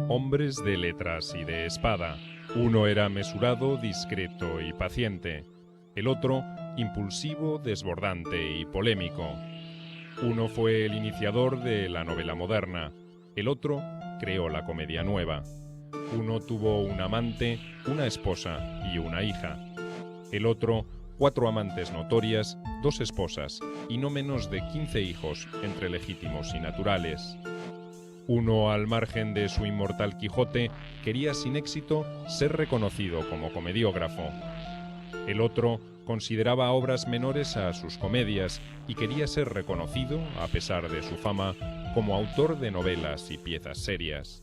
hombres de letras y de espada. Uno era mesurado, discreto y paciente. El otro, impulsivo, desbordante y polémico. Uno fue el iniciador de la novela moderna. El otro creó la comedia nueva. Uno tuvo un amante, una esposa y una hija. El otro, 4 amantes notorias, 2 esposas y no menos de 15 hijos entre legítimos y naturales. Uno, al margen de su inmortal Quijote, quería sin éxito ser reconocido como comediógrafo. El otro consideraba obras menores a sus comedias y quería ser reconocido, a pesar de su fama, como autor de novelas y piezas serias.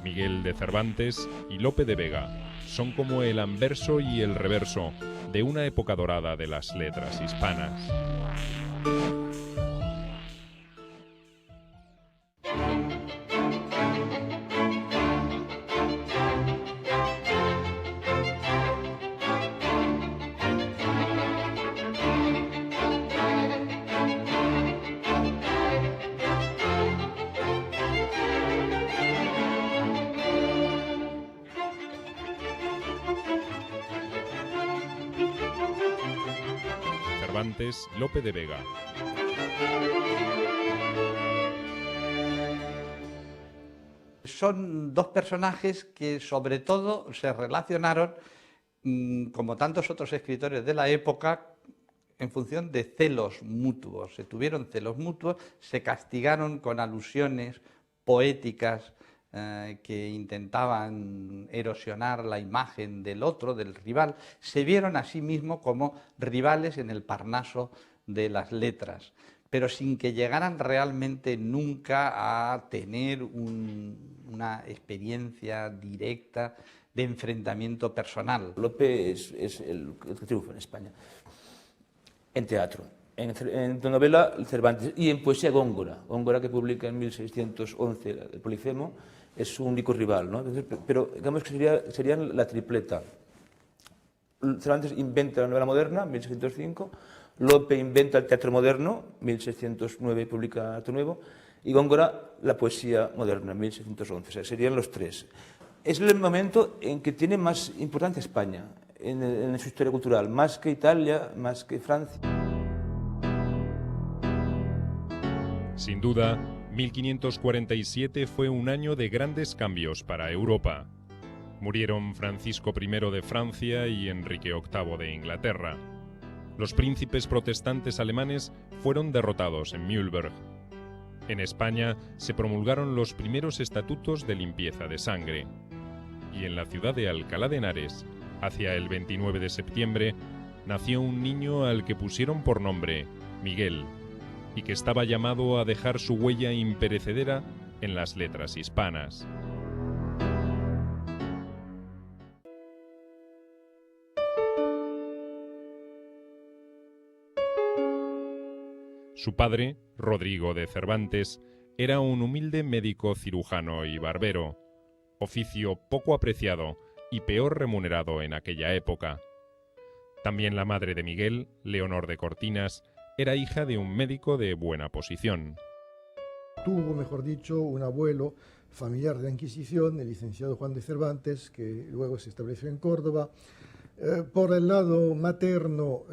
Miguel de Cervantes y Lope de Vega son como el anverso y el reverso de una época dorada de las letras hispanas. Cervantes, Lope de Vega. Son dos personajes que sobre todo se relacionaron, como tantos otros escritores de la época, en función de celos mutuos. Se tuvieron celos mutuos, se castigaron con alusiones poéticas que intentaban erosionar la imagen del otro, del rival. Se vieron a sí mismos como rivales en el Parnaso de las letras, pero sin que llegaran realmente nunca a tener una experiencia directa de enfrentamiento personal. Lope es el que triunfa en España, en teatro, en novela Cervantes y en poesía Góngora. Góngora, que publica en 1611 el Polifemo, es su único rival, ¿no? Pero digamos que serían la tripleta. Cervantes inventa la novela moderna, 1605, Lope inventa el teatro moderno, 1609 publica Arte Nuevo, y Góngora la poesía moderna, 1611. O sea, serían los tres. Es el momento en que tiene más importancia España en su historia cultural, más que Italia, más que Francia. Sin duda, 1547 fue un año de grandes cambios para Europa. Murieron Francisco I de Francia y Enrique VIII de Inglaterra. Los príncipes protestantes alemanes fueron derrotados en Mühlberg. En España se promulgaron los primeros estatutos de limpieza de sangre. Y en la ciudad de Alcalá de Henares, hacia el 29 de septiembre, nació un niño al que pusieron por nombre Miguel, y que estaba llamado a dejar su huella imperecedera en las letras hispanas. Su padre, Rodrigo de Cervantes, era un humilde médico cirujano y barbero, oficio poco apreciado y peor remunerado en aquella época. También la madre de Miguel, Leonor de Cortinas, era hija de un médico de buena posición. Tuvo, mejor dicho, un abuelo familiar de la Inquisición, el licenciado Juan de Cervantes, que luego se estableció en Córdoba. Por el lado materno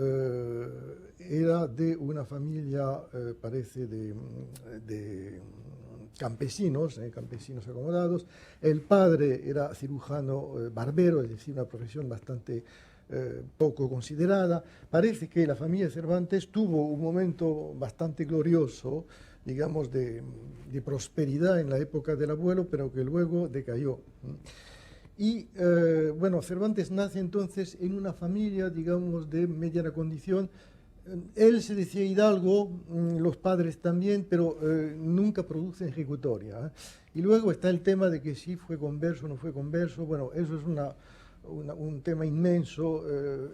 era de una familia, parece, de campesinos, campesinos acomodados. El padre era cirujano barbero, es decir, una profesión bastante poco considerada. Parece que la familia de Cervantes tuvo un momento bastante glorioso, digamos, de prosperidad en la época del abuelo, pero que luego decayó. Y, bueno, Cervantes nace entonces en una familia, digamos, de mediana condición. Él se decía hidalgo, los padres también, pero nunca produce ejecutoria. Y luego está el tema de que si fue converso o no fue converso. Bueno, eso es un tema inmenso.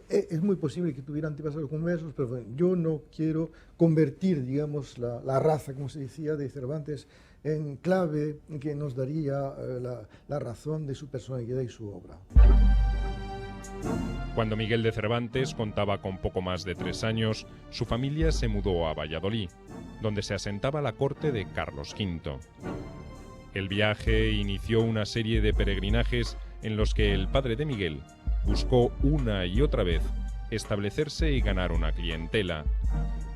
Es muy posible que tuviera antepasados conversos, pero bueno, yo no quiero convertir, digamos, la raza, como se decía, de Cervantes en clave que nos daría la razón de su personalidad y su obra. Cuando Miguel de Cervantes contaba con poco más de 3 años, su familia se mudó a Valladolid, donde se asentaba la corte de Carlos V. El viaje inició una serie de peregrinajes en los que el padre de Miguel buscó una y otra vez establecerse y ganar una clientela.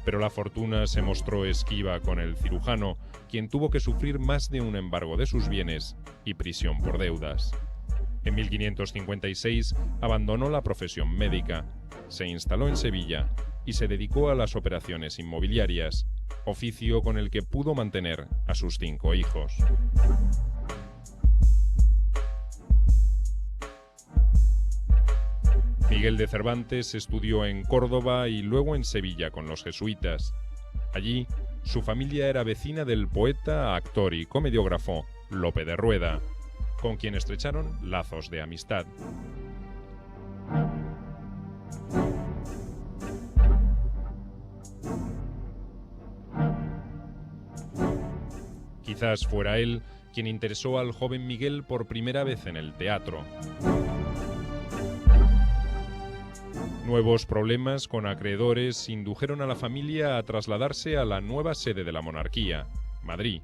Pero la fortuna se mostró esquiva con el cirujano, quien tuvo que sufrir más de un embargo de sus bienes y prisión por deudas. En 1556 abandonó la profesión médica, se instaló en Sevilla y se dedicó a las operaciones inmobiliarias, oficio con el que pudo mantener a sus 5 hijos. Miguel de Cervantes estudió en Córdoba y luego en Sevilla con los jesuitas. Allí, su familia era vecina del poeta, actor y comediógrafo Lope de Rueda, con quien estrecharon lazos de amistad. Quizás fuera él quien interesó al joven Miguel por primera vez en el teatro. Nuevos problemas con acreedores indujeron a la familia a trasladarse a la nueva sede de la monarquía, Madrid,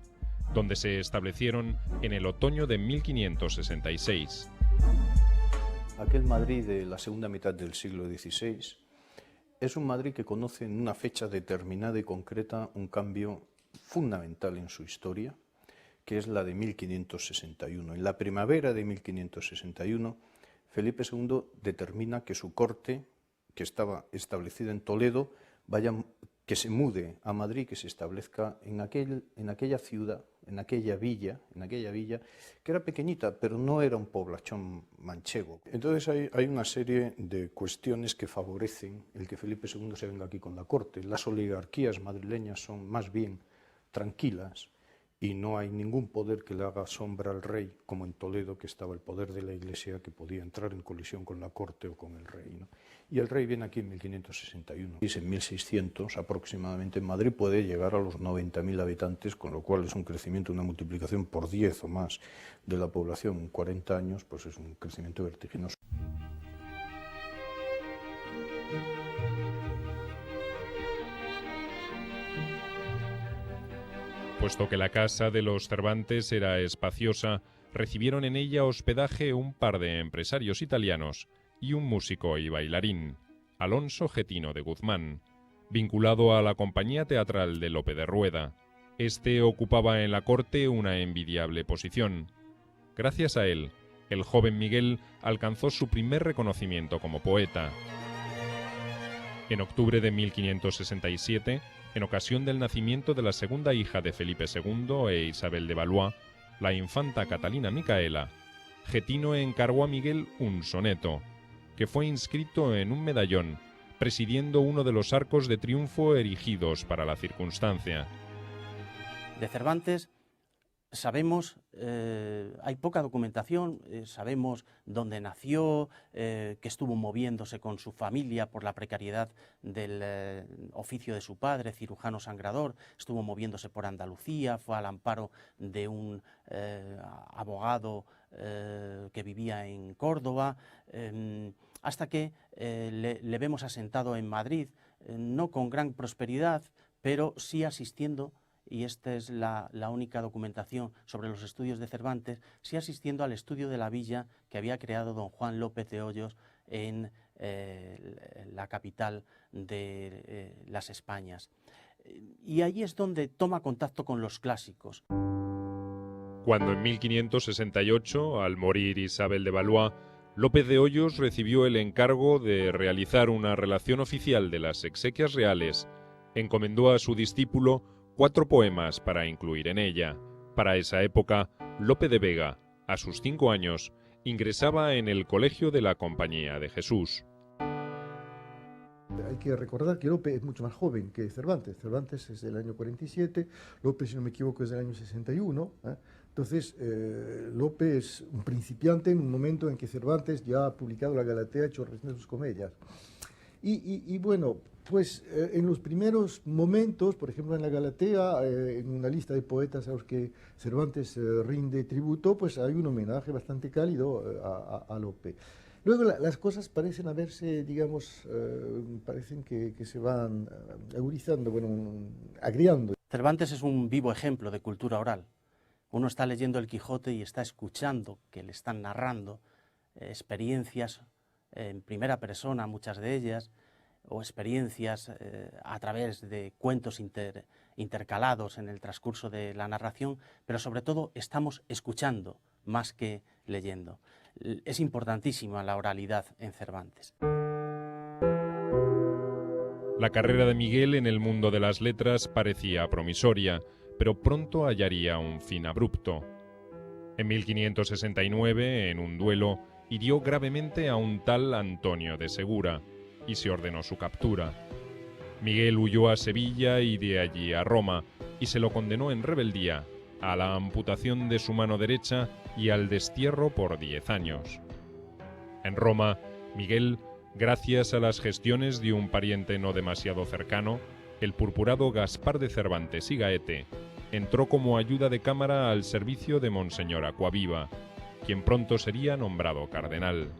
donde se establecieron en el otoño de 1566. Aquel Madrid de la segunda mitad del siglo XVI es un Madrid que conoce en una fecha determinada y concreta un cambio fundamental en su historia, que es la de 1561. En la primavera de 1561, Felipe II determina que su corte, que estaba establecida en Toledo, que se mude a Madrid, que se establezca en aquella ciudad, en aquella villa, que era pequeñita, pero no era un poblachón manchego. Entonces hay una serie de cuestiones que favorecen el que Felipe II se venga aquí con la corte. Las oligarquías madrileñas son más bien tranquilas y no hay ningún poder que le haga sombra al rey, como en Toledo, que estaba el poder de la Iglesia, que podía entrar en colisión con la corte o con el rey, ¿no? Y el rey viene aquí en 1561. Y en 1600 aproximadamente Madrid puede llegar a los 90.000 habitantes, con lo cual es un crecimiento, una multiplicación por 10 o más de la población en 40 años, pues es un crecimiento vertiginoso. Puesto que la casa de los Cervantes era espaciosa, recibieron en ella hospedaje un par de empresarios italianos y un músico y bailarín, Alonso Getino de Guzmán, vinculado a la compañía teatral de Lope de Rueda. Este ocupaba en la corte una envidiable posición. Gracias a él, el joven Miguel alcanzó su primer reconocimiento como poeta. En octubre de 1567, en ocasión del nacimiento de la segunda hija de Felipe II e Isabel de Valois, la infanta Catalina Micaela, Getino encargó a Miguel un soneto, que fue inscrito en un medallón, presidiendo uno de los arcos de triunfo erigidos para la circunstancia. De Cervantes sabemos, hay poca documentación, sabemos dónde nació, que estuvo moviéndose con su familia por la precariedad del oficio de su padre, cirujano sangrador, estuvo moviéndose por Andalucía, fue al amparo de un abogado que vivía en Córdoba, hasta que le vemos asentado en Madrid, no con gran prosperidad, pero sí asistiendo, y esta es la única documentación sobre los estudios de Cervantes, sí asistiendo al estudio de la villa que había creado don Juan López de Hoyos en la capital de las Españas. Y ahí es donde toma contacto con los clásicos. Cuando en 1568, al morir Isabel de Valois, López de Hoyos recibió el encargo de realizar una relación oficial de las exequias reales, encomendó a su discípulo 4 poemas para incluir en ella. Para esa época, Lope de Vega, a sus 5 años, ingresaba en el colegio de la Compañía de Jesús. Hay que recordar que Lope es mucho más joven que Cervantes. Cervantes es del año 47, Lope, si no me equivoco, es del año 61. Entonces, Lope es un principiante en un momento en que Cervantes ya ha publicado la Galatea, hecho de sus comedias. Y bueno, pues en los primeros momentos, por ejemplo en la Galatea, en una lista de poetas a los que Cervantes rinde tributo, pues hay un homenaje bastante cálido a Lope. Luego las cosas parecen haberse, digamos, parecen que se van agudizando, bueno, agriando. Cervantes es un vivo ejemplo de cultura oral. Uno está leyendo el Quijote y está escuchando que le están narrando experiencias en primera persona, muchas de ellas, o experiencias a través de cuentos intercalados en el transcurso de la narración, pero sobre todo estamos escuchando más que leyendo. Es importantísima la oralidad en Cervantes. La carrera de Miguel en el mundo de las letras parecía promisoria, pero pronto hallaría un fin abrupto. En 1569, en un duelo, hirió gravemente a un tal Antonio de Segura y se ordenó su captura. Miguel huyó a Sevilla y de allí a Roma, y se lo condenó en rebeldía a la amputación de su mano derecha y al destierro por 10 años. En Roma, Miguel, gracias a las gestiones de un pariente no demasiado cercano, el purpurado Gaspar de Cervantes y Gaete, entró como ayuda de cámara al servicio de Monseñor Aquaviva, quien pronto sería nombrado cardenal.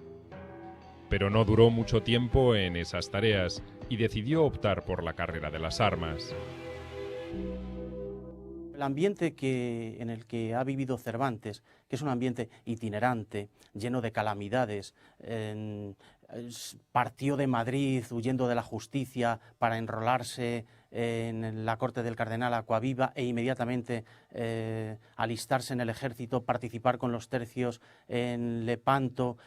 Pero no duró mucho tiempo en esas tareas y decidió optar por la carrera de las armas. El ambiente en el que ha vivido Cervantes, que es un ambiente itinerante, lleno de calamidades, partió de Madrid huyendo de la justicia para enrolarse en la corte del cardenal Aquaviva e inmediatamente alistarse en el ejército, participar con los tercios en Lepanto,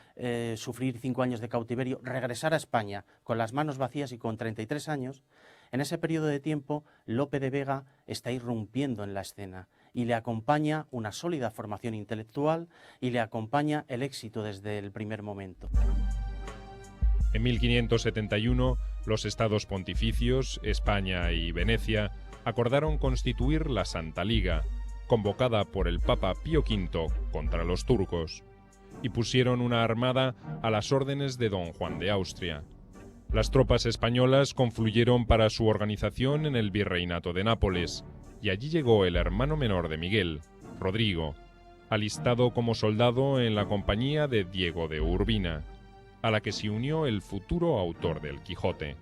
sufrir 5 años de cautiverio, regresar a España con las manos vacías y con 33 años. En ese periodo de tiempo, Lope de Vega está irrumpiendo en la escena y le acompaña una sólida formación intelectual y le acompaña el éxito desde el primer momento. En 1571, los estados pontificios, España y Venecia, acordaron constituir la Santa Liga, convocada por el Papa Pío V contra los turcos, y pusieron una armada a las órdenes de don Juan de Austria. Las tropas españolas confluyeron para su organización en el virreinato de Nápoles, y allí llegó el hermano menor de Miguel, Rodrigo, alistado como soldado en la compañía de Diego de Urbina, a la que se unió el futuro autor del Quijote.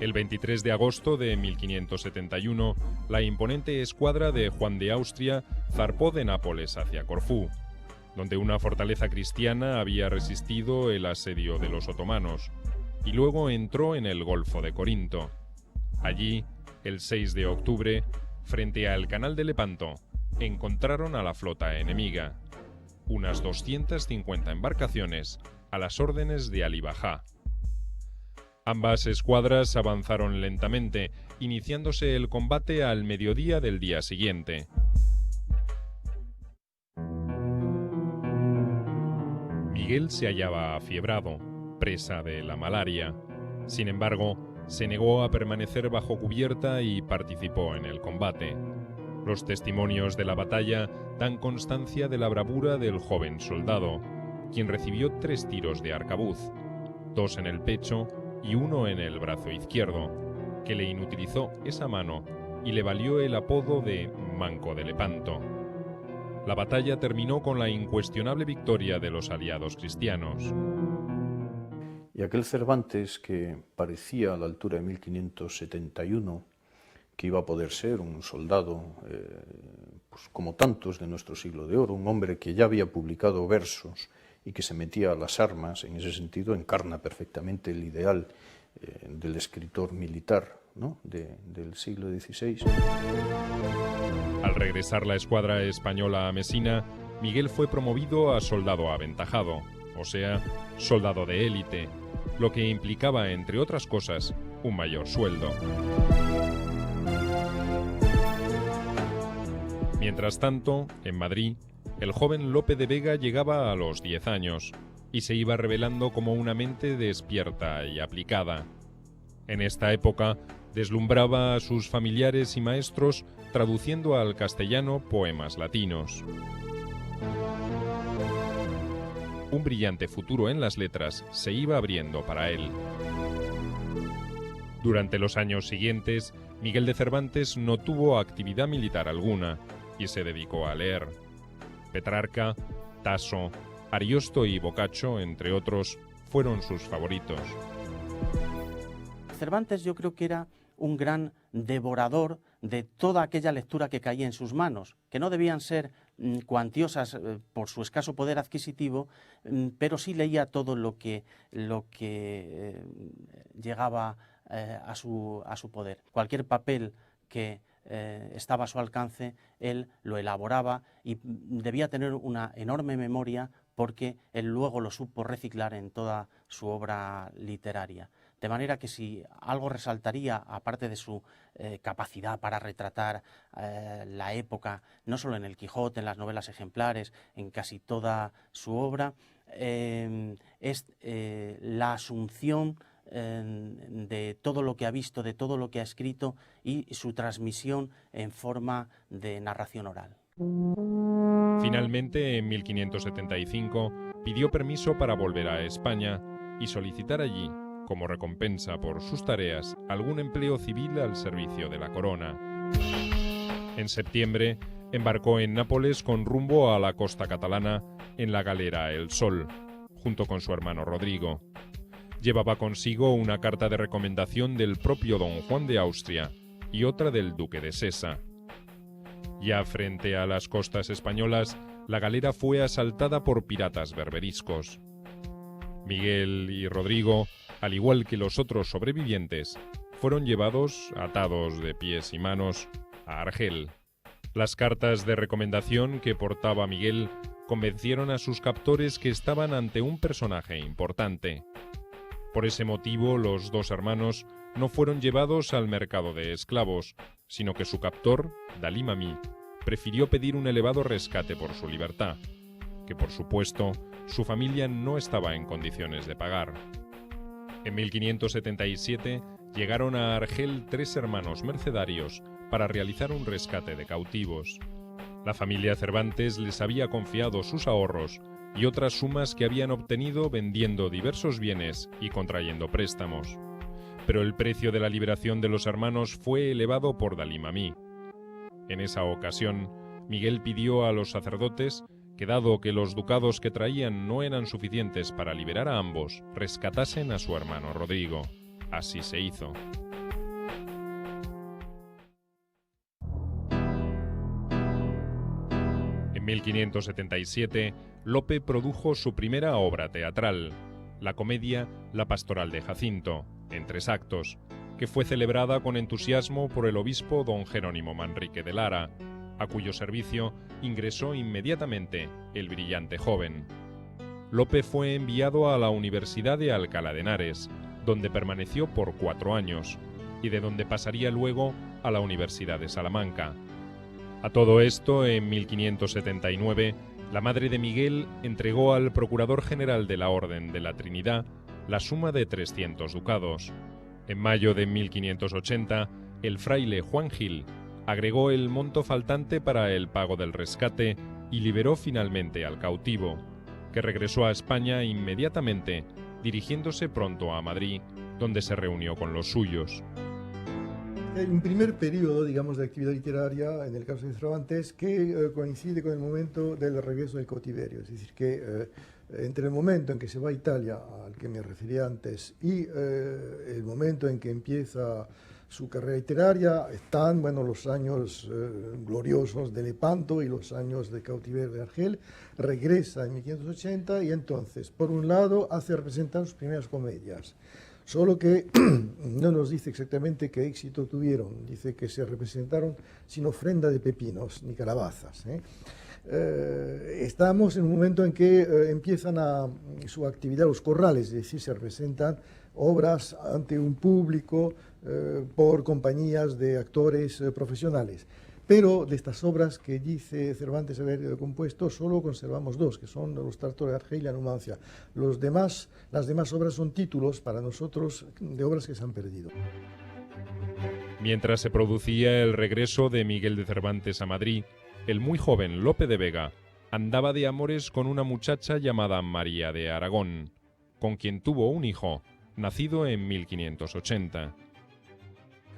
El 23 de agosto de 1571, la imponente escuadra de Juan de Austria zarpó de Nápoles hacia Corfú, donde una fortaleza cristiana había resistido el asedio de los otomanos, y luego entró en el Golfo de Corinto. Allí, el 6 de octubre, frente al canal de Lepanto, encontraron a la flota enemiga, unas 250 embarcaciones a las órdenes de Alí Bajá. Ambas escuadras avanzaron lentamente, iniciándose el combate al mediodía del día siguiente. Miguel se hallaba afiebrado, presa de la malaria. Sin embargo, se negó a permanecer bajo cubierta y participó en el combate. Los testimonios de la batalla dan constancia de la bravura del joven soldado, quien recibió 3 tiros de arcabuz, 2 en el pecho y 1 en el brazo izquierdo, que le inutilizó esa mano y le valió el apodo de Manco de Lepanto. La batalla terminó con la incuestionable victoria de los aliados cristianos. Y aquel Cervantes que parecía a la altura de 1571 que iba a poder ser un soldado pues como tantos de nuestro siglo de oro, un hombre que ya había publicado versos y que se metía a las armas, en ese sentido encarna perfectamente el ideal del escritor militar, ¿no?, del siglo XVI. Al regresar la escuadra española a Mesina, Miguel fue promovido a soldado aventajado, o sea, soldado de élite, lo que implicaba, entre otras cosas, un mayor sueldo. Mientras tanto, en Madrid, el joven Lope de Vega llegaba a los 10 años y se iba revelando como una mente despierta y aplicada. En esta época, deslumbraba a sus familiares y maestros traduciendo al castellano poemas latinos. Un brillante futuro en las letras se iba abriendo para él. Durante los años siguientes, Miguel de Cervantes no tuvo actividad militar alguna y se dedicó a leer. Petrarca, Tasso, Ariosto y Boccaccio, entre otros, fueron sus favoritos. Cervantes yo creo que era un gran devorador de toda aquella lectura que caía en sus manos, que no debían ser cuantiosas por su escaso poder adquisitivo, pero sí leía todo lo que llegaba a su poder. Cualquier papel que estaba a su alcance, él lo elaboraba y debía tener una enorme memoria porque él luego lo supo reciclar en toda su obra literaria. De manera que si algo resaltaría, aparte de su capacidad para retratar la época, no solo en El Quijote, en las novelas ejemplares, en casi toda su obra, es la asunción de todo lo que ha visto, de todo lo que ha escrito y su transmisión en forma de narración oral. Finalmente, en 1575, pidió permiso para volver a España y solicitar allí, como recompensa por sus tareas, algún empleo civil al servicio de la corona. En septiembre, embarcó en Nápoles con rumbo a la costa catalana en la galera El Sol, junto con su hermano Rodrigo. Llevaba consigo una carta de recomendación del propio don Juan de Austria y otra del duque de Sesa. Ya frente a las costas españolas, la galera fue asaltada por piratas berberiscos. Miguel y Rodrigo, al igual que los otros sobrevivientes, fueron llevados, atados de pies y manos, a Argel. Las cartas de recomendación que portaba Miguel convencieron a sus captores que estaban ante un personaje importante. Por ese motivo, los dos hermanos no fueron llevados al mercado de esclavos, sino que su captor, Dalí Mami, prefirió pedir un elevado rescate por su libertad, que por supuesto su familia no estaba en condiciones de pagar. En 1577 llegaron a Argel 3 hermanos mercedarios para realizar un rescate de cautivos. La familia Cervantes les había confiado sus ahorros y otras sumas que habían obtenido vendiendo diversos bienes y contrayendo préstamos. Pero el precio de la liberación de los hermanos fue elevado por Dalí Mami. En esa ocasión, Miguel pidió a los sacerdotes que, dado que los ducados que traían no eran suficientes para liberar a ambos, rescatasen a su hermano Rodrigo. Así se hizo. En 1577, Lope produjo su primera obra teatral, la comedia La Pastoral de Jacinto, en 3 actos, que fue celebrada con entusiasmo por el obispo don Jerónimo Manrique de Lara, a cuyo servicio ingresó inmediatamente el brillante joven. Lope fue enviado a la Universidad de Alcalá de Henares, donde permaneció por 4 años, y de donde pasaría luego a la Universidad de Salamanca. A todo esto, en 1579, la madre de Miguel entregó al Procurador General de la Orden de la Trinidad la suma de 300 ducados. En mayo de 1580, el fraile Juan Gil agregó el monto faltante para el pago del rescate y liberó finalmente al cautivo, que regresó a España inmediatamente, dirigiéndose pronto a Madrid, donde se reunió con los suyos. Hay un primer periodo, digamos, de actividad literaria, en el caso de Cervantes, que coincide con el momento del regreso del cautiverio. Es decir, que entre el momento en que se va a Italia, al que me refería antes, y el momento en que empieza su carrera literaria, están los años gloriosos de Lepanto y los años de cautiverio de Argel. Regresa en 1580 y entonces, por un lado, hace representar sus primeras comedias. Solo que no nos dice exactamente qué éxito tuvieron. Dice que se representaron sin ofrenda de pepinos ni calabazas. Estamos en un momento en que empiezan su actividad los corrales, es decir, se representan obras ante un público por compañías de actores profesionales. Pero de estas obras que dice Cervantes haber compuesto, solo conservamos 2, que son los Tártaros de Argel y la Numancia. Las demás obras son títulos para nosotros de obras que se han perdido. Mientras se producía el regreso de Miguel de Cervantes a Madrid, el muy joven Lope de Vega andaba de amores con una muchacha llamada María de Aragón, con quien tuvo un hijo, nacido en 1580.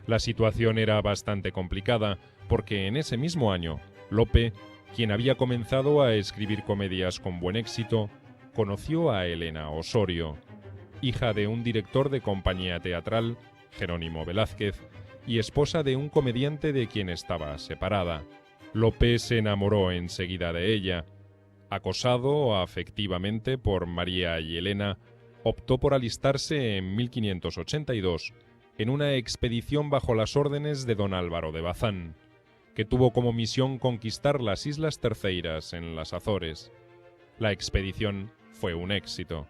La situación era bastante complicada, porque en ese mismo año, Lope, quien había comenzado a escribir comedias con buen éxito, conoció a Elena Osorio, hija de un director de compañía teatral, Jerónimo Velázquez, y esposa de un comediante de quien estaba separada. Lope se enamoró enseguida de ella. Acosado afectivamente por María y Elena, optó por alistarse en 1582 en una expedición bajo las órdenes de don Álvaro de Bazán, que tuvo como misión conquistar las Islas Terceiras en las Azores. La expedición fue un éxito.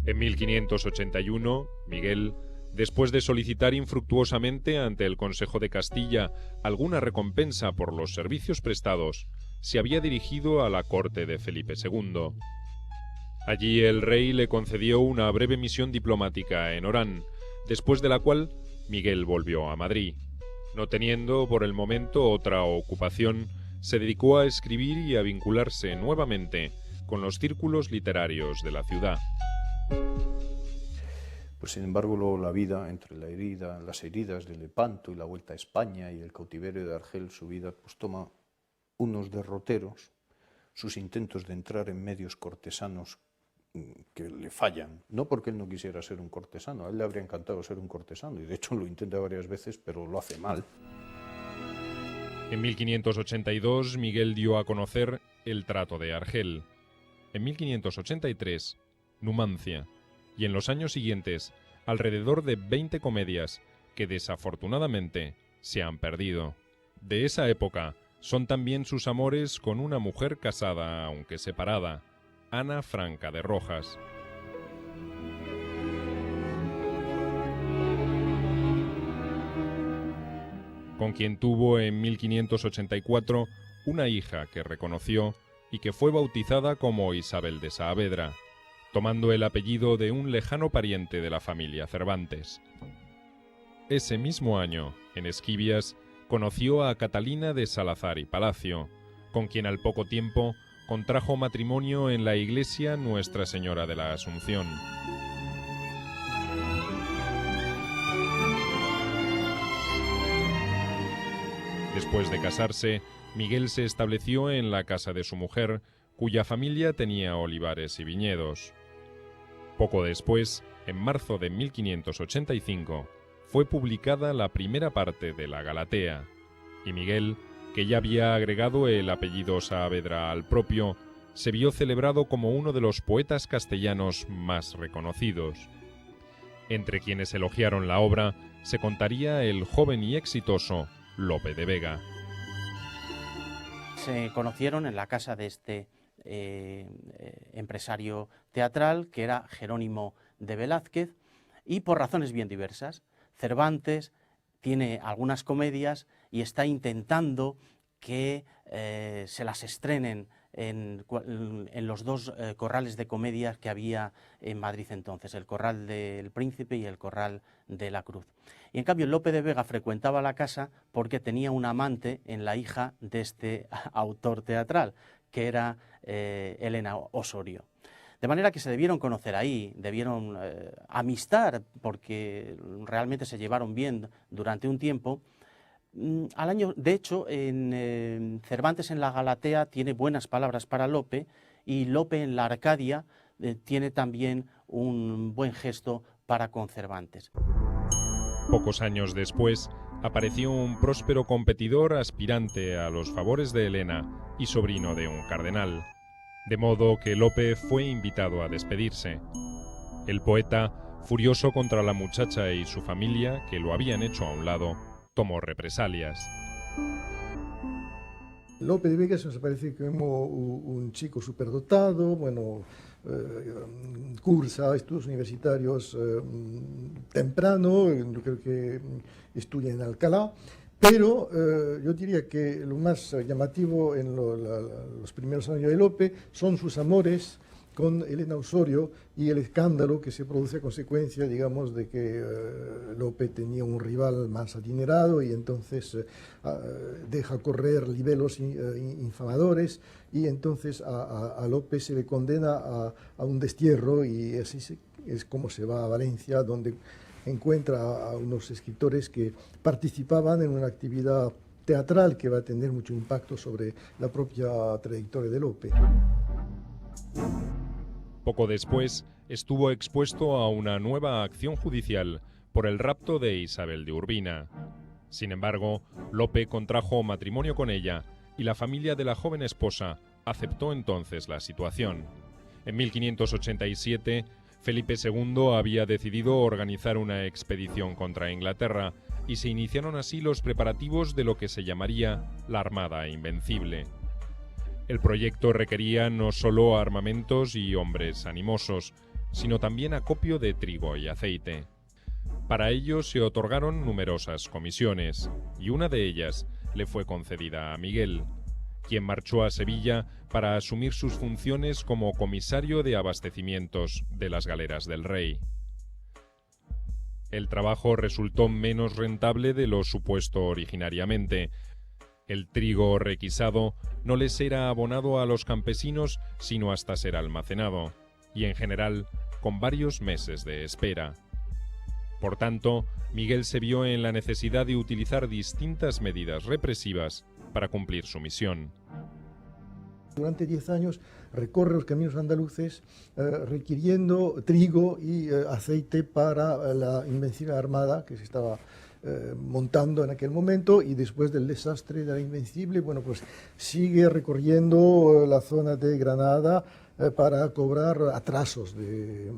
En 1581, Miguel, después de solicitar infructuosamente ante el Consejo de Castilla alguna recompensa por los servicios prestados, se había dirigido a la corte de Felipe II. Allí el rey le concedió una breve misión diplomática en Orán, después de la cual Miguel volvió a Madrid. No teniendo por el momento otra ocupación, se dedicó a escribir y a vincularse nuevamente con los círculos literarios de la ciudad. Pues sin embargo, luego la vida, entre las heridas de Lepanto y la vuelta a España y el cautiverio de Argel, su vida pues toma unos derroteros, sus intentos de entrar en medios cortesanos que le fallan, no porque él no quisiera ser un cortesano, a él le habría encantado ser un cortesano, y de hecho lo intenta varias veces, pero lo hace mal. En 1582, Miguel dio a conocer el Trato de Argel. En 1583, Numancia, y en los años siguientes, alrededor de 20 comedias que desafortunadamente se han perdido. De esa época son también sus amores con una mujer casada, aunque separada, Ana Franca de Rojas. Con quien tuvo en 1584 una hija que reconoció y que fue bautizada como Isabel de Saavedra, tomando el apellido de un lejano pariente de la familia Cervantes. Ese mismo año, en Esquivias, conoció a Catalina de Salazar y Palacio, con quien al poco tiempo contrajo matrimonio en la iglesia Nuestra Señora de la Asunción. Después de casarse, Miguel se estableció en la casa de su mujer, cuya familia tenía olivares y viñedos. Poco después, en marzo de 1585, fue publicada la primera parte de la Galatea, y Miguel, que ya había agregado el apellido Saavedra al propio, se vio celebrado como uno de los poetas castellanos más reconocidos. Entre quienes elogiaron la obra se contaría el joven y exitoso Lope de Vega. Se conocieron en la casa de este empresario teatral, que era Jerónimo de Velázquez, y por razones bien diversas. Cervantes tiene algunas comedias y está intentando que se las estrenen en los dos corrales de comedias que había en Madrid entonces, el Corral del Príncipe y el Corral de la Cruz. Y en cambio Lope de Vega frecuentaba la casa porque tenía un amante en la hija de este autor teatral, que era Elena Osorio. De manera que se debieron conocer ahí, debieron amistar, porque realmente se llevaron bien durante un tiempo. Al año, de hecho, en Cervantes en la Galatea tiene buenas palabras para Lope, y Lope en la Arcadia tiene también un buen gesto para con Cervantes. Pocos años después, apareció un próspero competidor aspirante a los favores de Elena y sobrino de un cardenal, de modo que Lope fue invitado a despedirse. El poeta, furioso contra la muchacha y su familia, que lo habían hecho a un lado, tomó represalias. Lope de Vega nos parece como un chico superdotado, bueno, cursa estudios universitarios temprano, yo creo que estudia en Alcalá, pero yo diría que lo más llamativo en los primeros años de Lope son sus amores con Elena Osorio y el escándalo que se produce a consecuencia, digamos, de que Lope tenía un rival más adinerado y entonces deja correr libelos infamadores, y entonces a Lope se le condena a un destierro, y así es como se va a Valencia, donde encuentra a unos escritores que participaban en una actividad teatral que va a tener mucho impacto sobre la propia trayectoria de Lope. Poco después, estuvo expuesto a una nueva acción judicial por el rapto de Isabel de Urbina. Sin embargo, Lope contrajo matrimonio con ella y la familia de la joven esposa aceptó entonces la situación. En 1587, Felipe II había decidido organizar una expedición contra Inglaterra y se iniciaron así los preparativos de lo que se llamaría la Armada Invencible. El proyecto requería no solo armamentos y hombres animosos, sino también acopio de trigo y aceite. Para ello se otorgaron numerosas comisiones, y una de ellas le fue concedida a Miguel, quien marchó a Sevilla para asumir sus funciones como comisario de abastecimientos de las galeras del rey. El trabajo resultó menos rentable de lo supuesto originariamente. El trigo requisado no les era abonado a los campesinos sino hasta ser almacenado, y en general con varios meses de espera. Por tanto, Miguel se vio en la necesidad de utilizar distintas medidas represivas para cumplir su misión. Durante 10 años recorre los caminos andaluces requiriendo trigo y aceite para la Invencible Armada que se estaba montando en aquel momento, y después del desastre de la Invencible, bueno, pues sigue recorriendo la zona de Granada para cobrar atrasos de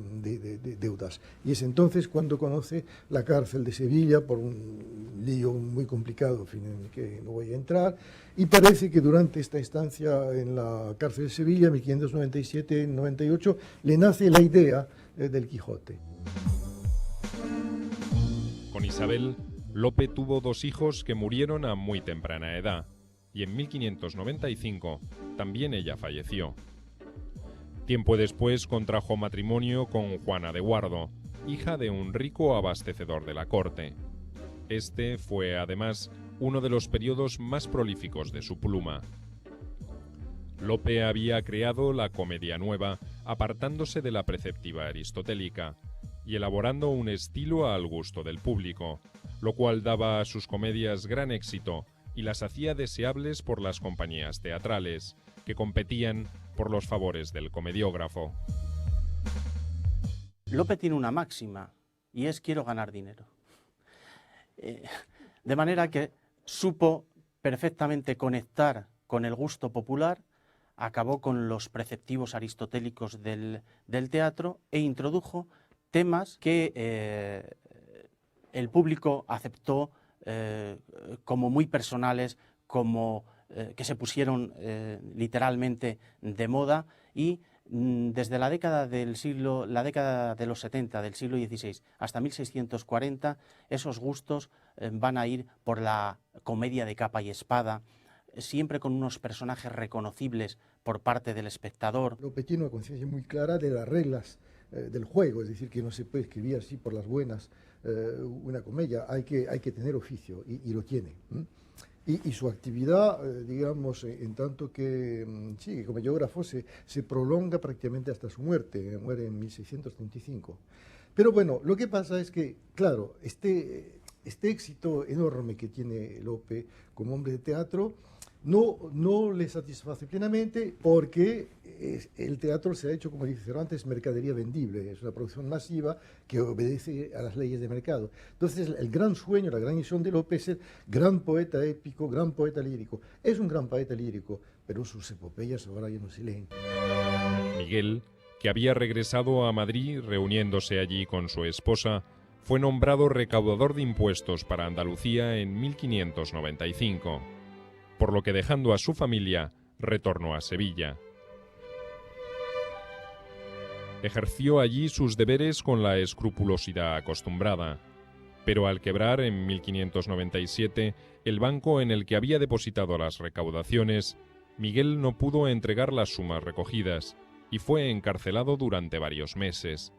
deudas. Y es entonces cuando conoce la cárcel de Sevilla por un lío muy complicado, en fin, en el que no voy a entrar, y parece que durante esta estancia en la cárcel de Sevilla, 1597-98, le nace la idea del Quijote. Con Isabel, Lope tuvo 2 hijos que murieron a muy temprana edad, y en 1595 también ella falleció. Tiempo después contrajo matrimonio con Juana de Guardo, hija de un rico abastecedor de la corte. Este fue, además, uno de los periodos más prolíficos de su pluma. Lope había creado la comedia nueva, apartándose de la preceptiva aristotélica y elaborando un estilo al gusto del público, lo cual daba a sus comedias gran éxito y las hacía deseables por las compañías teatrales, que competían por los favores del comediógrafo. Lope tiene una máxima, y es: quiero ganar dinero. De manera que supo perfectamente conectar con el gusto popular, acabó con los preceptivos aristotélicos del teatro e introdujo temas que el público aceptó como muy personales, como que se pusieron literalmente de moda, y desde la década de los 70 del siglo XVI hasta 1640, esos gustos van a ir por la comedia de capa y espada, siempre con unos personajes reconocibles por parte del espectador. Lope tiene una conciencia muy clara de las reglas del juego, es decir, que no se puede escribir así por las buenas una comedia, hay que tener oficio, y lo tiene. Y su actividad, digamos, en tanto que sí, como geógrafo, se prolonga prácticamente hasta su muerte. Muere en 1635. Pero bueno, lo que pasa es que, claro, este éxito enorme que tiene Lope como hombre de teatro no le satisface plenamente, porque el teatro se ha hecho, como dice Cervantes, mercadería vendible. Es una producción masiva que obedece a las leyes de mercado. Entonces, el gran sueño, la gran misión de Lope es ser gran poeta épico, gran poeta lírico. Es un gran poeta lírico, pero sus epopeyas ahora ya no se leen. Miguel, que había regresado a Madrid reuniéndose allí con su esposa, fue nombrado recaudador de impuestos para Andalucía en 1595, por lo que, dejando a su familia, retornó a Sevilla. Ejerció allí sus deberes con la escrupulosidad acostumbrada, pero al quebrar en 1597 el banco en el que había depositado las recaudaciones, Miguel no pudo entregar las sumas recogidas y fue encarcelado durante varios meses.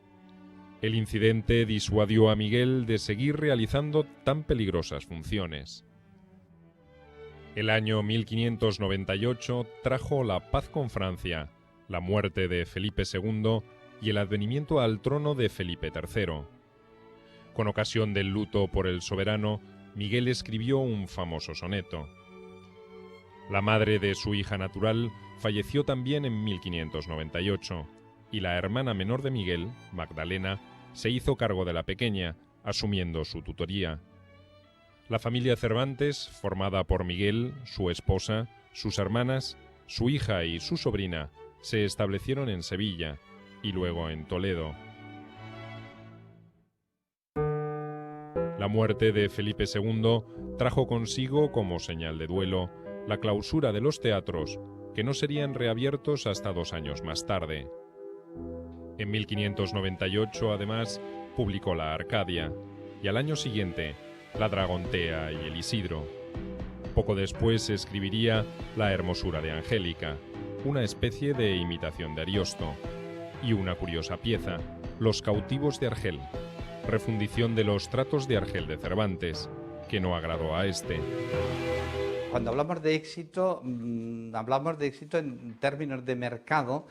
El incidente disuadió a Miguel de seguir realizando tan peligrosas funciones. El año 1598 trajo la paz con Francia, la muerte de Felipe II y el advenimiento al trono de Felipe III. Con ocasión del luto por el soberano, Miguel escribió un famoso soneto. La madre de su hija natural falleció también en 1598, y la hermana menor de Miguel, Magdalena, se hizo cargo de la pequeña, asumiendo su tutoría. La familia Cervantes, formada por Miguel, su esposa, sus hermanas, su hija y su sobrina, se establecieron en Sevilla y luego en Toledo. La muerte de Felipe II trajo consigo, como señal de duelo, la clausura de los teatros, que no serían reabiertos hasta 2 años más tarde. En 1598, además, publicó la Arcadia, y al año siguiente, la Dragontea y el Isidro. Poco después escribiría La Hermosura de Angélica, una especie de imitación de Ariosto, y una curiosa pieza, Los cautivos de Argel, refundición de los tratos de Argel de Cervantes, que no agradó a este. Cuando hablamos de éxito en términos de mercado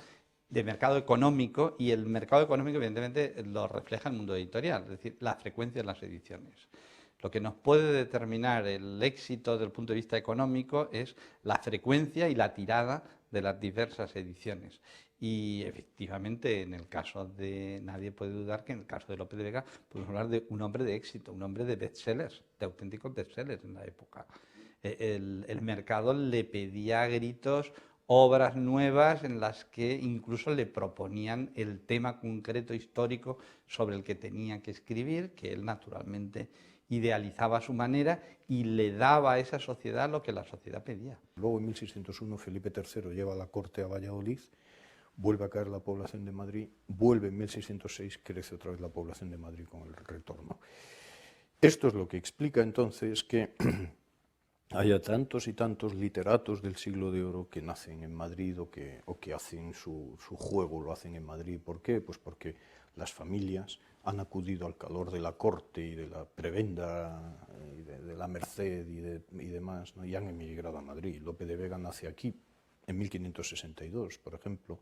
económico, y el mercado económico evidentemente lo refleja el mundo editorial, es decir, la frecuencia de las ediciones. Lo que nos puede determinar el éxito desde el punto de vista económico es la frecuencia y la tirada de las diversas ediciones. Y efectivamente, en el caso de, nadie puede dudar que en el caso de Lope de Vega podemos hablar de un hombre de éxito, un hombre de bestsellers, de auténticos bestsellers en la época. El mercado le pedía a gritos obras nuevas en las que incluso le proponían el tema concreto histórico sobre el que tenía que escribir, que él naturalmente idealizaba a su manera y le daba a esa sociedad lo que la sociedad pedía. Luego, en 1601, Felipe III lleva la corte a Valladolid, vuelve a caer la población de Madrid, vuelve en 1606, crece otra vez la población de Madrid con el retorno. Esto es lo que explica entonces que haya tantos y tantos literatos del siglo de oro que nacen en Madrid o que hacen su juego, lo hacen en Madrid. ¿Por qué? Pues porque las familias han acudido al calor de la corte y de la prebenda, y de la merced y demás, ¿no? Y han emigrado a Madrid. Lope de Vega nace aquí en 1562, por ejemplo,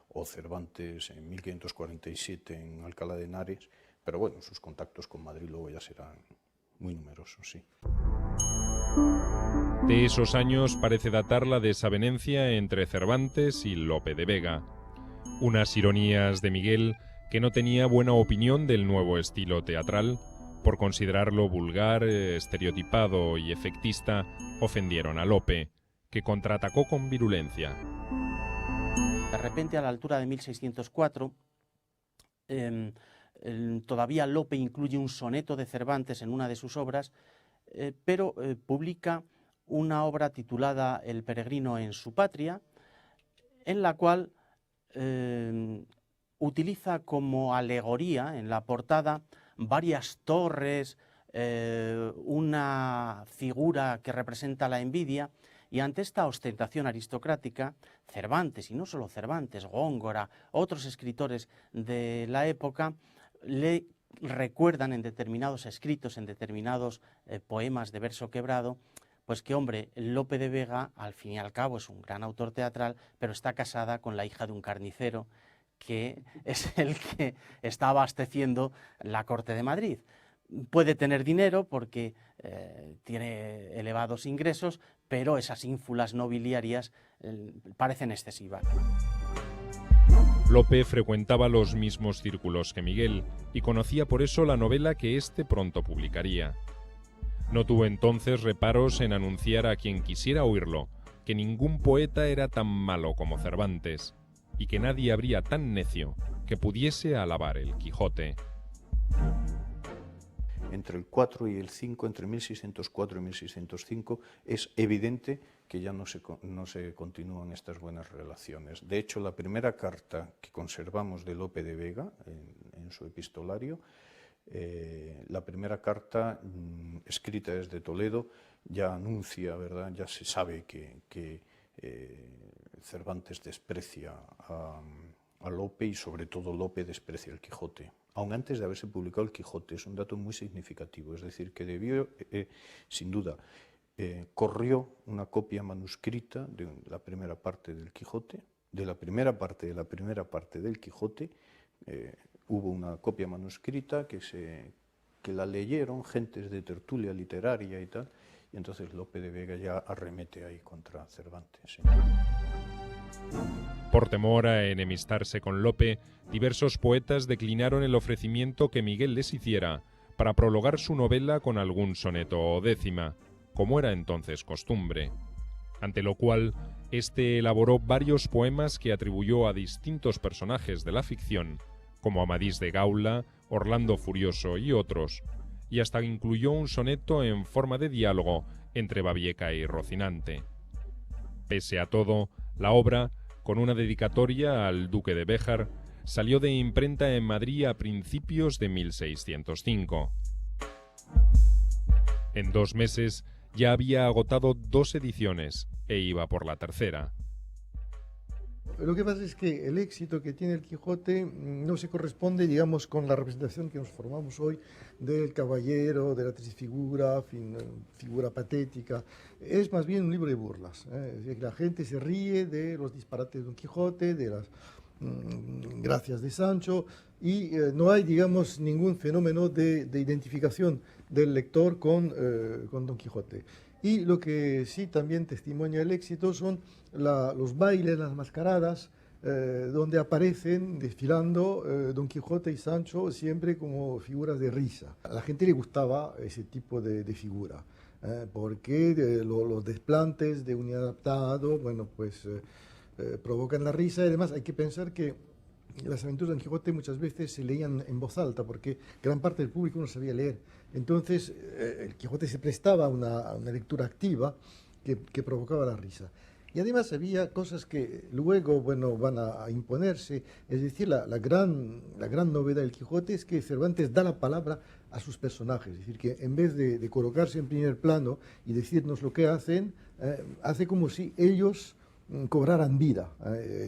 o Cervantes en 1547 en Alcalá de Henares, pero bueno, sus contactos con Madrid luego ya serán muy numerosos, sí. De esos años parece datar la desavenencia entre Cervantes y Lope de Vega. Unas ironías de Miguel, que no tenía buena opinión del nuevo estilo teatral, por considerarlo vulgar, estereotipado y efectista, ofendieron a Lope, que contraatacó con virulencia. De repente, a la altura de 1604, todavía Lope incluye un soneto de Cervantes en una de sus obras, pero publica una obra titulada El peregrino en su patria, en la cual utiliza como alegoría en la portada varias torres, una figura que representa la envidia, y ante esta ostentación aristocrática, Cervantes, y no solo Cervantes, Góngora, otros escritores de la época, le recuerdan en determinados escritos, en determinados poemas de verso quebrado, pues que, hombre, Lope de Vega, al fin y al cabo, es un gran autor teatral, pero está casada con la hija de un carnicero, que es el que está abasteciendo la corte de Madrid. Puede tener dinero porque tiene elevados ingresos, pero esas ínfulas nobiliarias parecen excesivas. Lope frecuentaba los mismos círculos que Miguel y conocía por eso la novela que éste pronto publicaría. No tuvo entonces reparos en anunciar a quien quisiera oírlo que ningún poeta era tan malo como Cervantes y que nadie habría tan necio que pudiese alabar el Quijote. Entre el 4 y el 5, entre 1604 y 1605, es evidente que ya no se continúan estas buenas relaciones. De hecho, la primera carta que conservamos de Lope de Vega en su epistolario, la primera carta escrita desde Toledo, ya anuncia, ¿verdad? Ya se sabe que Cervantes desprecia a Lope y sobre todo Lope desprecia el Quijote. Aun antes de haberse publicado el Quijote, es un dato muy significativo, es decir, que debió, sin duda, corrió una copia manuscrita de la primera parte del Quijote, de la primera parte del Quijote, hubo una copia manuscrita que se que la leyeron gentes de tertulia literaria y tal, y entonces Lope de Vega ya arremete ahí contra Cervantes. ¿Sí? Por temor a enemistarse con Lope, diversos poetas declinaron el ofrecimiento que Miguel les hiciera para prologar su novela con algún soneto o décima, como era entonces costumbre. Ante lo cual, éste elaboró varios poemas que atribuyó a distintos personajes de la ficción, como Amadís de Gaula, Orlando Furioso y otros, y hasta incluyó un soneto en forma de diálogo entre Babieca y Rocinante. Pese a todo, la obra, con una dedicatoria al duque de Béjar, salió de imprenta en Madrid a principios de 1605. En 2 meses ya había agotado 2 ediciones e iba por la tercera. Lo que pasa es que el éxito que tiene el Quijote no se corresponde, digamos, con la representación que nos formamos hoy del caballero, de la transfigura, figura patética. Es más bien un libro de burlas. Es decir, la gente se ríe de los disparates de Don Quijote, de las gracias de Sancho, y no hay, digamos, ningún fenómeno de identificación del lector con Don Quijote. Y lo que sí también testimonia el éxito son los bailes, las mascaradas, donde aparecen desfilando Don Quijote y Sancho siempre como figuras de risa. A la gente le gustaba ese tipo de figura, porque los desplantes de un inadaptado, bueno, pues provocan la risa, y además hay que pensar que las aventuras de Don Quijote muchas veces se leían en voz alta porque gran parte del público no sabía leer. Entonces el Quijote se prestaba a una lectura activa que provocaba la risa. Y además había cosas que luego, bueno, van a imponerse. Es decir, la gran novedad del Quijote es que Cervantes da la palabra a sus personajes. Es decir, que en vez de colocarse en primer plano y decirnos lo que hacen, hace como si ellos cobraran vida.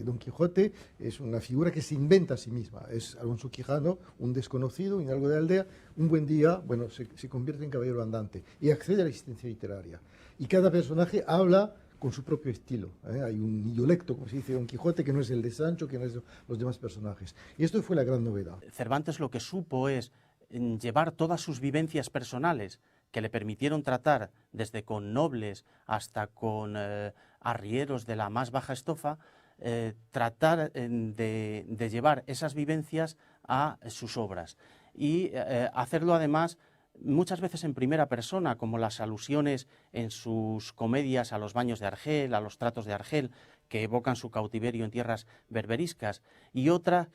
Don Quijote es una figura que se inventa a sí misma. Es Alonso Quijano, un desconocido, un hidalgo de aldea, un buen día, bueno, se convierte en caballero andante y accede a la existencia literaria. Y cada personaje habla con su propio estilo. Hay un idiolecto, como se dice, Don Quijote, que no es el de Sancho, que no es de los demás personajes. Y esto fue la gran novedad. Cervantes lo que supo es llevar todas sus vivencias personales, que le permitieron tratar desde con nobles hasta con arrieros de la más baja estofa, tratar de llevar esas vivencias a sus obras y hacerlo además muchas veces en primera persona, como las alusiones en sus comedias a los baños de Argel, a los tratos de Argel, que evocan su cautiverio en tierras berberiscas, y otra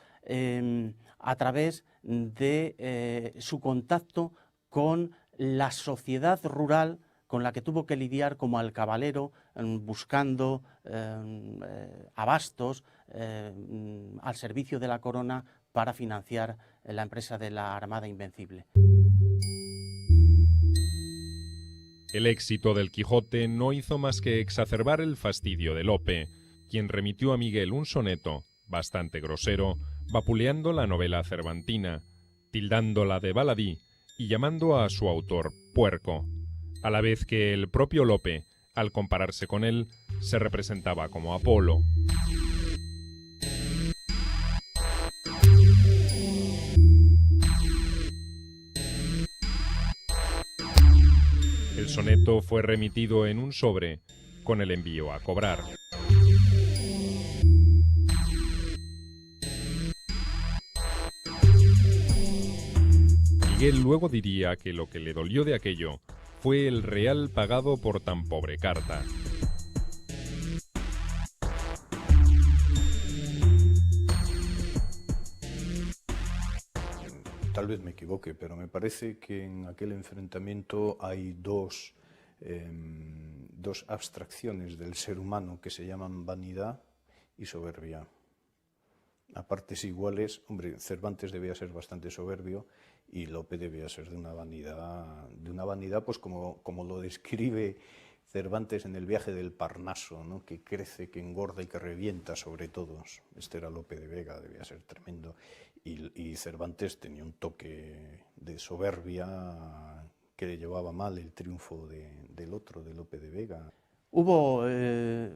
a través de su contacto con la sociedad rural con la que tuvo que lidiar como alcabalero, buscando abastos al servicio de la corona para financiar la empresa de la Armada Invencible. El éxito del Quijote no hizo más que exacerbar el fastidio de Lope, quien remitió a Miguel un soneto, bastante grosero, vapuleando la novela cervantina, tildándola de baladí y llamando a su autor puerco, a la vez que el propio Lope, al compararse con él, se representaba como Apolo. El soneto fue remitido en un sobre con el envío a cobrar. Miguel luego diría que lo que le dolió de aquello fue el real pagado por tan pobre carta. Tal vez me equivoque, pero me parece que en aquel enfrentamiento hay dos abstracciones del ser humano que se llaman vanidad y soberbia. A partes iguales, hombre, Cervantes debía ser bastante soberbio y Lope debía ser de una vanidad pues como lo describe Cervantes en el viaje del Parnaso, ¿no? Que crece, que engorda y que revienta sobre todos. Este era Lope de Vega, debía ser tremendo. Y Cervantes tenía un toque de soberbia que le llevaba mal el triunfo del otro, de Lope de Vega. Hubo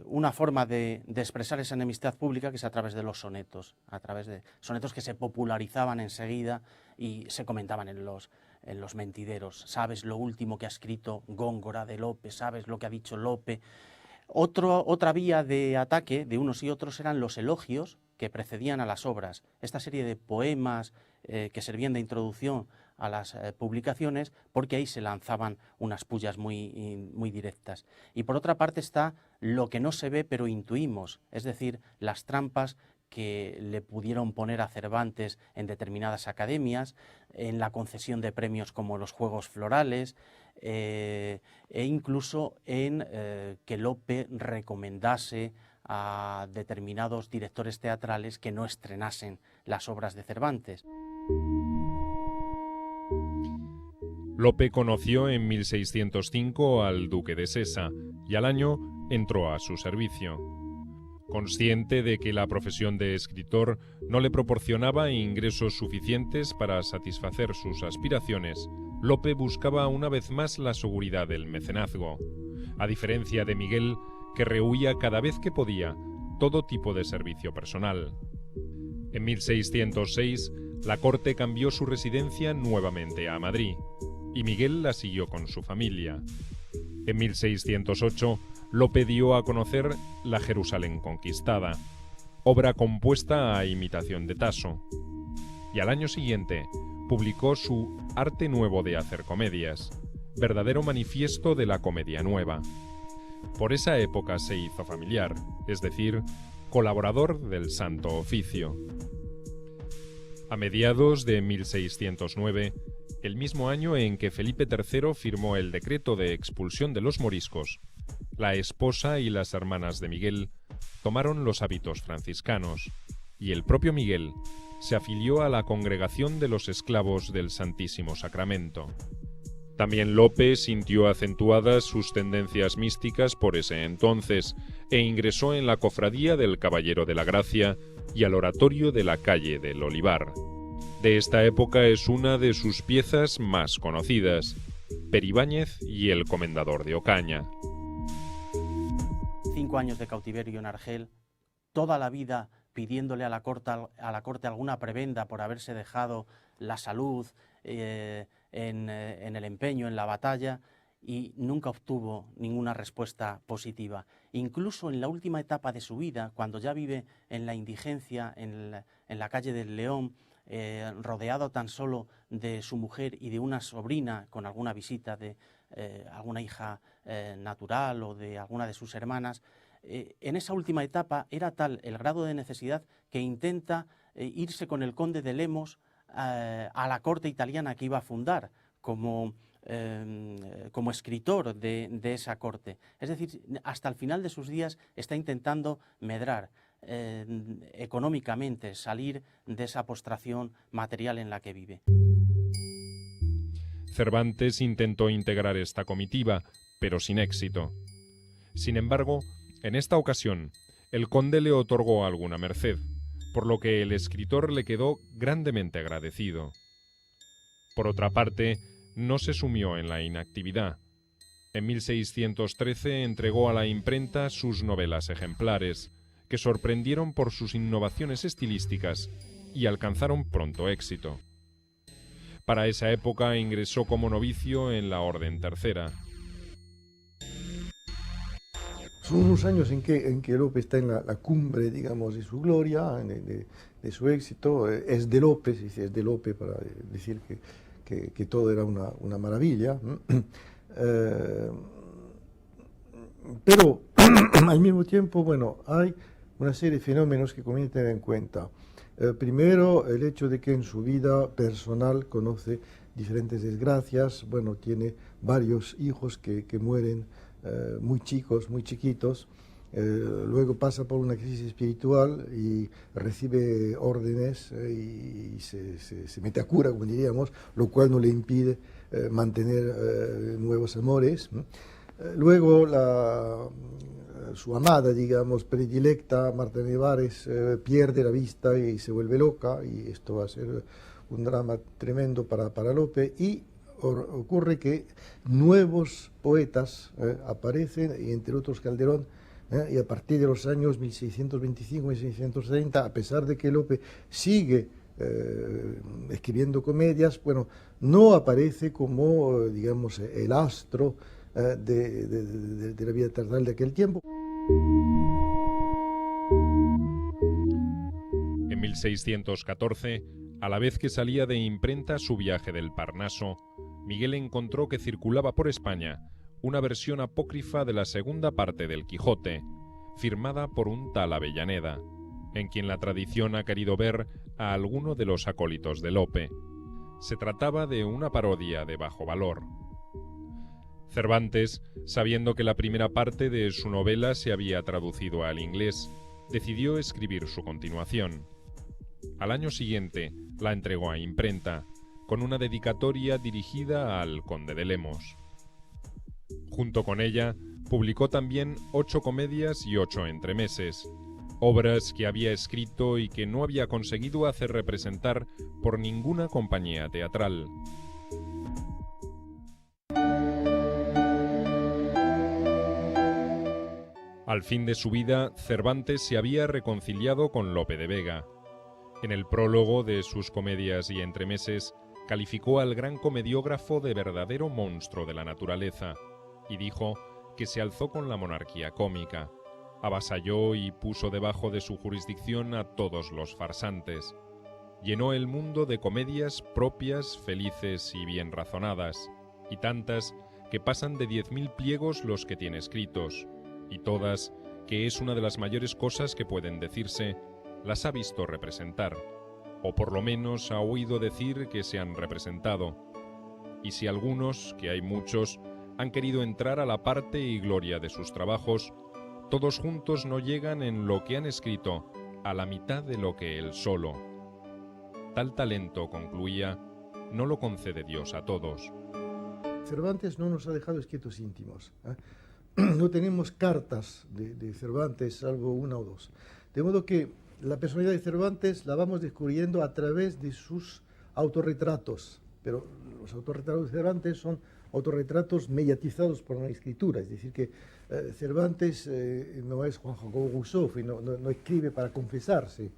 una forma de expresar esa enemistad pública que es a través de los sonetos, a través de sonetos que se popularizaban enseguida y se comentaban en los mentideros. Sabes lo último que ha escrito Góngora de Lope, sabes lo que ha dicho Lope. Otra vía de ataque de unos y otros eran los elogios que precedían a las obras. Esta serie de poemas que servían de introducción a las publicaciones, porque ahí se lanzaban unas pullas muy directas. Y por otra parte está lo que no se ve pero intuimos, es decir, las trampas que le pudieron poner a Cervantes en determinadas academias, en la concesión de premios como los Juegos Florales, e incluso en que Lope recomendase a determinados directores teatrales que no estrenasen las obras de Cervantes. Lope conoció en 1605 al duque de Sesa y al año entró a su servicio. Consciente de que la profesión de escritor no le proporcionaba ingresos suficientes para satisfacer sus aspiraciones, Lope buscaba una vez más la seguridad del mecenazgo, a diferencia de Miguel, que rehuía cada vez que podía todo tipo de servicio personal. En 1606, la corte cambió su residencia nuevamente a Madrid, y Miguel la siguió con su familia. En 1608, Lope dio a conocer La Jerusalén conquistada, obra compuesta a imitación de Tasso, y al año siguiente publicó su Arte nuevo de hacer comedias, verdadero manifiesto de la comedia nueva. Por esa época se hizo familiar, es decir, colaborador del Santo Oficio. A mediados de 1609, el mismo año en que Felipe III firmó el decreto de expulsión de los moriscos, la esposa y las hermanas de Miguel tomaron los hábitos franciscanos, y el propio Miguel se afilió a la Congregación de los Esclavos del Santísimo Sacramento. También Lope sintió acentuadas sus tendencias místicas por ese entonces e ingresó en la Cofradía del Caballero de la Gracia y al Oratorio de la Calle del Olivar. De esta época es una de sus piezas más conocidas, Peribáñez y el Comendador de Ocaña. 5 años de cautiverio en Argel, toda la vida pidiéndole a la corte alguna prebenda por haberse dejado la salud en el empeño, en la batalla, y nunca obtuvo ninguna respuesta positiva. Incluso en la última etapa de su vida, cuando ya vive en la indigencia, en la calle del León, rodeado tan solo de su mujer y de una sobrina, con alguna visita de alguna hija natural o de alguna de sus hermanas, en esa última etapa era tal el grado de necesidad que intenta irse con el conde de Lemos a la corte italiana que iba a fundar como escritor de esa corte. Es decir, hasta el final de sus días está intentando medrar económicamente, salir de esa postración material en la que vive. Cervantes intentó integrar esta comitiva, pero sin éxito. Sin embargo, en esta ocasión, el conde le otorgó alguna merced, por lo que el escritor le quedó grandemente agradecido. Por otra parte, no se sumió en la inactividad. En 1613 entregó a la imprenta sus novelas ejemplares, que sorprendieron por sus innovaciones estilísticas y alcanzaron pronto éxito. Para esa época ingresó como novicio en la Orden Tercera. Son unos años en que Lope está en la cumbre, digamos, de su gloria, de su éxito. Es de Lope, se dice es de Lope para decir que todo era una maravilla. Pero al mismo tiempo, bueno, hay una serie de fenómenos que conviene tener en cuenta. Primero, el hecho de que en su vida personal conoce diferentes desgracias. Bueno, tiene varios hijos que mueren muy chicos, muy chiquitos. Luego pasa por una crisis espiritual y recibe órdenes y se mete a cura, como diríamos, lo cual no le impide mantener nuevos amores. Luego su amada, digamos, predilecta, Marta Nevares, pierde la vista y se vuelve loca, y esto va a ser un drama tremendo para Lope, y ocurre que nuevos poetas aparecen, y entre otros Calderón, y a partir de los años 1625-1630, a pesar de que Lope sigue escribiendo comedias, bueno, no aparece como, digamos, el astro de la vida teatral de aquel tiempo. En 1614, a la vez que salía de imprenta su viaje del Parnaso, Miguel encontró que circulaba por España una versión apócrifa de la segunda parte del Quijote, firmada por un tal Avellaneda, en quien la tradición ha querido ver a alguno de los acólitos de Lope. Se trataba de una parodia de bajo valor. Cervantes, sabiendo que la primera parte de su novela se había traducido al inglés, decidió escribir su continuación. Al año siguiente la entregó a imprenta, con una dedicatoria dirigida al conde de Lemos. Junto con ella, publicó también 8 comedias y 8 entremeses, obras que había escrito y que no había conseguido hacer representar por ninguna compañía teatral. Al fin de su vida, Cervantes se había reconciliado con Lope de Vega. En el prólogo de sus comedias y entremeses, calificó al gran comediógrafo de verdadero monstruo de la naturaleza y dijo que se alzó con la monarquía cómica, avasalló y puso debajo de su jurisdicción a todos los farsantes. Llenó el mundo de comedias propias, felices y bien razonadas, y tantas que pasan de 10.000 pliegos los que tiene escritos, y todas, que es una de las mayores cosas que pueden decirse, las ha visto representar, o por lo menos ha oído decir que se han representado. Y si algunos, que hay muchos, han querido entrar a la parte y gloria de sus trabajos, todos juntos no llegan en lo que han escrito a la mitad de lo que él solo. Tal talento, concluía, no lo concede Dios a todos. Cervantes no nos ha dejado escritos íntimos, ¿eh? No tenemos cartas de Cervantes, salvo una o dos. De modo que la personalidad de Cervantes la vamos descubriendo a través de sus autorretratos, pero los autorretratos de Cervantes son autorretratos mediatizados por una escritura, es decir, que Cervantes no es Juan Jacobo Rousseau y no escribe para confesarse,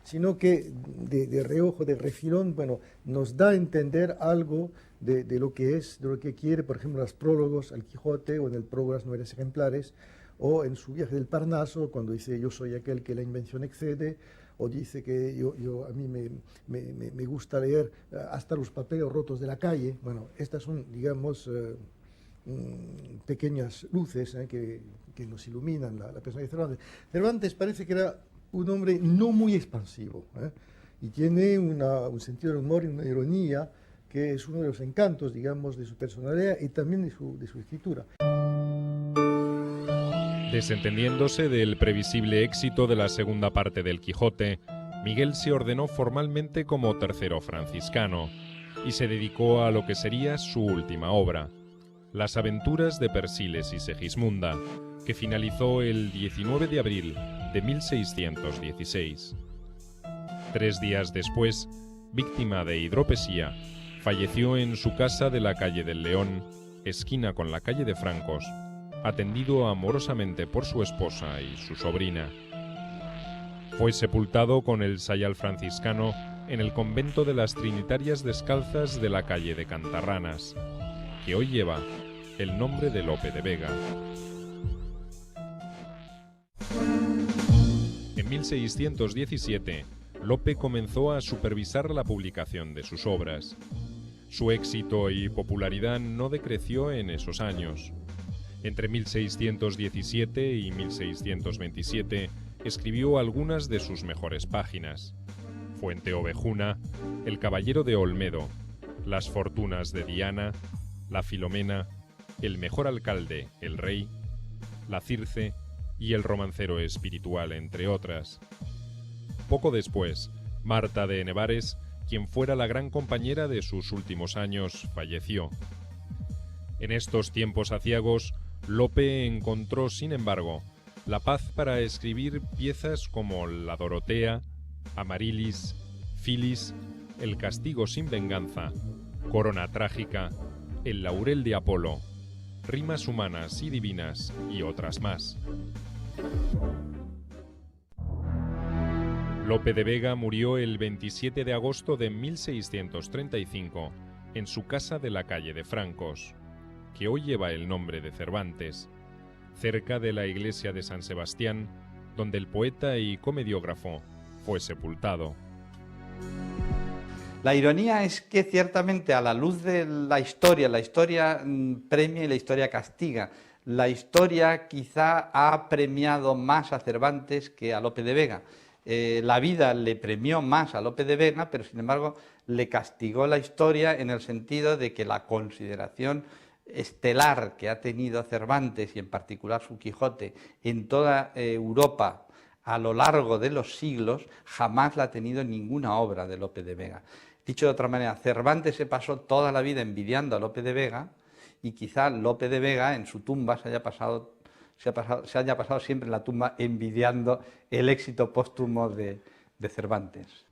sino que de reojo, de refilón, bueno, nos da a entender algo de lo que es, de lo que quiere, por ejemplo, en los prólogos al Quijote o en el prólogo a las novelas ejemplares, o en su viaje del Parnaso, cuando dice yo soy aquel que la invención excede, o dice que a mí me gusta leer hasta los papeles rotos de la calle. Bueno, estas son, digamos, pequeñas luces que nos iluminan la personalidad de Cervantes. Cervantes parece que era un hombre no muy expansivo, y tiene un sentido del humor y una ironía que es uno de los encantos, digamos, de su personalidad y también de su escritura. Desentendiéndose del previsible éxito de la segunda parte del Quijote, Miguel se ordenó formalmente como tercero franciscano y se dedicó a lo que sería su última obra, Las aventuras de Persiles y Segismunda, que finalizó el 19 de abril de 1616. 3 días después, víctima de hidropesía, falleció en su casa de la calle del León, esquina con la calle de Francos, atendido amorosamente por su esposa y su sobrina. Fue sepultado con el sayal franciscano en el convento de las Trinitarias Descalzas de la calle de Cantarranas, que hoy lleva el nombre de Lope de Vega. En 1617, Lope comenzó a supervisar la publicación de sus obras. Su éxito y popularidad no decreció en esos años. Entre 1617 y 1627 escribió algunas de sus mejores páginas: Fuente Ovejuna, El Caballero de Olmedo, Las Fortunas de Diana, La Filomena, El Mejor Alcalde, el Rey, La Circe y El Romancero Espiritual, entre otras. Poco después, Marta de Nevares, quien fuera la gran compañera de sus últimos años, falleció. En estos tiempos aciagos, Lope encontró, sin embargo, la paz para escribir piezas como La Dorotea, Amarilis, Filis, El Castigo sin Venganza, Corona Trágica, El Laurel de Apolo, Rimas Humanas y Divinas y otras más. Lope de Vega murió el 27 de agosto de 1635 en su casa de la calle de Francos, que hoy lleva el nombre de Cervantes, cerca de la iglesia de San Sebastián, donde el poeta y comediógrafo fue sepultado. La ironía es que ciertamente a la luz de la historia premia y la historia castiga. La historia quizá ha premiado más a Cervantes que a Lope de Vega. La vida le premió más a Lope de Vega, pero sin embargo le castigó la historia en el sentido de que la consideración estelar que ha tenido Cervantes y en particular su Quijote en toda Europa a lo largo de los siglos jamás la ha tenido ninguna obra de Lope de Vega. Dicho de otra manera, Cervantes se pasó toda la vida envidiando a Lope de Vega y quizá Lope de Vega en su tumba se haya pasado siempre en la tumba envidiando el éxito póstumo de Cervantes.